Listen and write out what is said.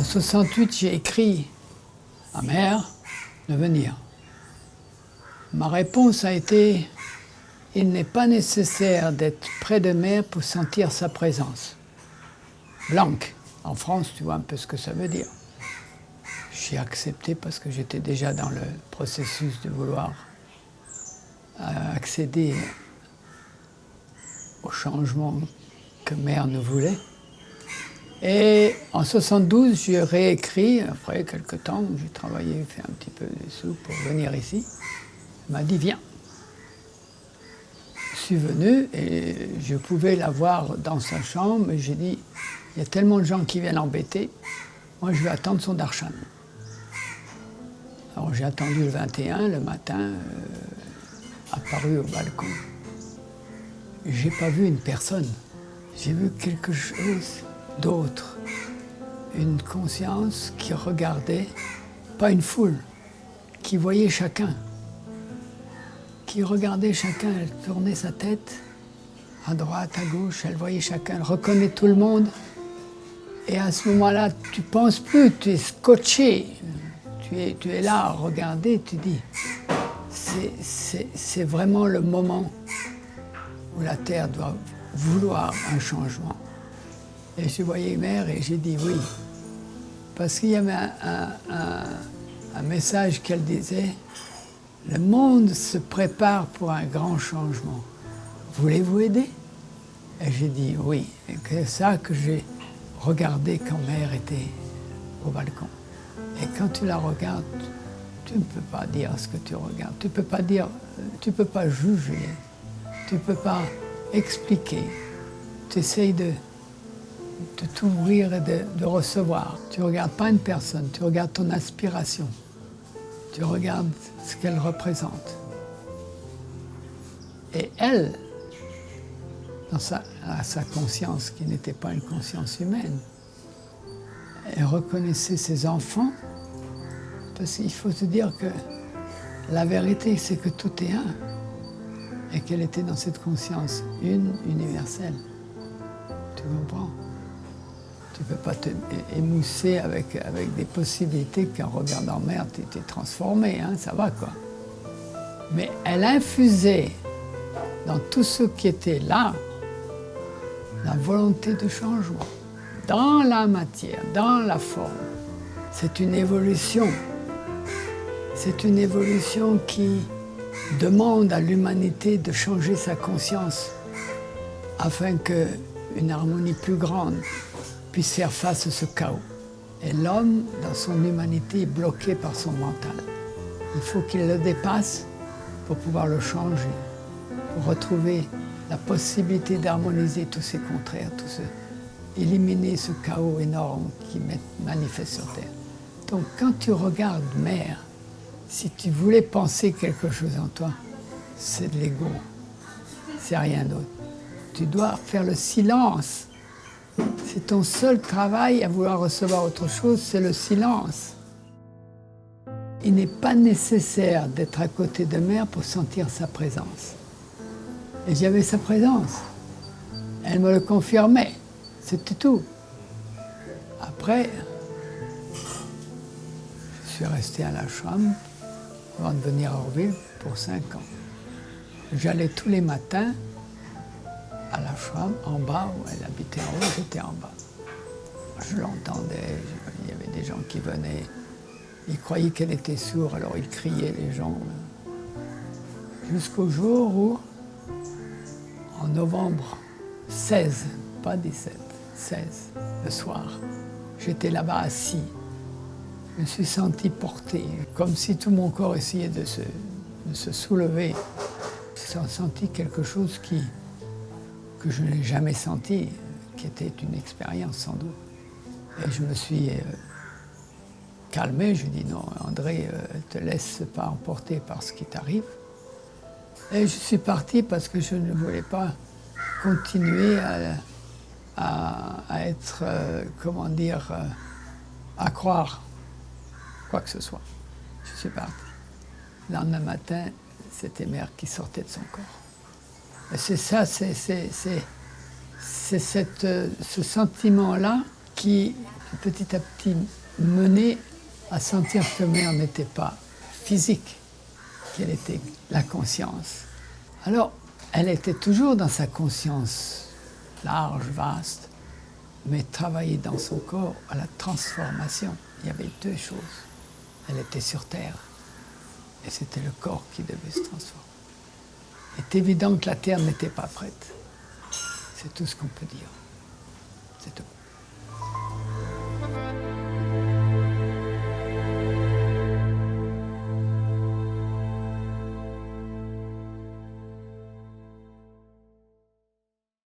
En 68, j'ai écrit à Mère de venir. Ma réponse a été « Il n'est pas nécessaire d'être près de Mère pour sentir sa présence. » Blanc. En France, tu vois un peu ce que ça veut dire. J'ai accepté parce que j'étais déjà dans le processus de vouloir accéder au changement que Mère nous voulait. Et en 72, j'ai réécrit, après quelques temps, j'ai travaillé, fait un petit peu de sous pour venir ici. Elle m'a dit, viens. Je suis venu et je pouvais la voir dans sa chambre, et j'ai dit, il y a tellement de gens qui viennent embêter, moi je vais attendre son darshan. Alors j'ai attendu le 21, le matin, apparu au balcon. J'ai pas vu une personne, j'ai vu quelque chose d'autre. Une conscience qui regardait, pas une foule, qui voyait chacun. Qui regardait chacun, elle tournait sa tête, à droite, à gauche, elle voyait chacun, elle reconnaît tout le monde. Et à ce moment-là, tu ne penses plus, tu es scotché. Tu es là à regarder, tu dis, c'est vraiment le moment où la Terre doit vouloir un changement. Et je voyais Mère et j'ai dit oui. Parce qu'il y avait un message qu'elle disait, le monde se prépare pour un grand changement. Voulez-vous aider? Et j'ai dit oui. Et c'est ça que j'ai regardé quand Mère était au balcon. Et quand tu la regardes, tu ne peux pas dire ce que tu regardes. Tu peux pas dire, tu peux pas juger. Tu peux pas expliquer. Tu essayes de t'ouvrir et de recevoir. Tu ne regardes pas une personne, tu regardes ton aspiration. Tu regardes ce qu'elle représente. Et elle, dans sa conscience, qui n'était pas une conscience humaine, elle reconnaissait ses enfants, parce qu'il faut se dire que la vérité, c'est que tout est un, et qu'elle était dans cette conscience une, universelle. Tu comprends? Tu ne peux pas te émousser avec des possibilités qu'en regardant Mère, tu t'es transformé, hein, ça va quoi. Mais elle infusait dans tout ce qui était là la volonté de changement, dans la matière, dans la forme. C'est une évolution. C'est une évolution qui demande à l'humanité de changer sa conscience afin qu'une harmonie plus grande puisse faire face à ce chaos. Et l'homme, dans son humanité, est bloqué par son mental. Il faut qu'il le dépasse pour pouvoir le changer, pour retrouver la possibilité d'harmoniser tous ces contraires, éliminer ce chaos énorme qui manifeste sur Terre. Donc quand tu regardes Mère, si tu voulais penser quelque chose en toi, c'est de l'ego, c'est rien d'autre. Tu dois faire le silence. C'est ton seul travail à vouloir recevoir autre chose, c'est le silence. Il n'est pas nécessaire d'être à côté de Mère pour sentir sa présence. Et j'avais sa présence. Elle me le confirmait. C'était tout. Après, je suis resté à l'ashram avant de venir à Orville pour 5 ans. J'allais tous les matins à l'ashram, en bas, où elle habitait en haut, j'étais en bas. Je l'entendais, il y avait des gens qui venaient. Ils croyaient qu'elle était sourde, alors ils criaient, les gens. Jusqu'au jour où, en novembre 16, pas 17, 16, le soir, j'étais là-bas assis. Je me suis senti porté, comme si tout mon corps essayait de se soulever. J'ai senti quelque chose que je n'ai jamais senti, qui était une expérience sans doute. Et je me suis calmé, je dis non, André, te laisse pas emporter par ce qui t'arrive. Et je suis parti parce que je ne voulais pas continuer à être, comment dire, à croire quoi que ce soit. Je suis parti. Le lendemain matin, c'était Mère qui sortait de son corps. Et c'est ça, c'est ce sentiment-là qui petit à petit menée à sentir que mère n'était pas physique, qu'elle était la conscience. Alors, elle était toujours dans sa conscience large, vaste, mais travaillait dans son corps à la transformation. Il y avait deux choses. Elle était sur Terre, et c'était le corps qui devait se transformer. Il est évident que la Terre n'était pas prête. C'est tout ce qu'on peut dire. C'est tout.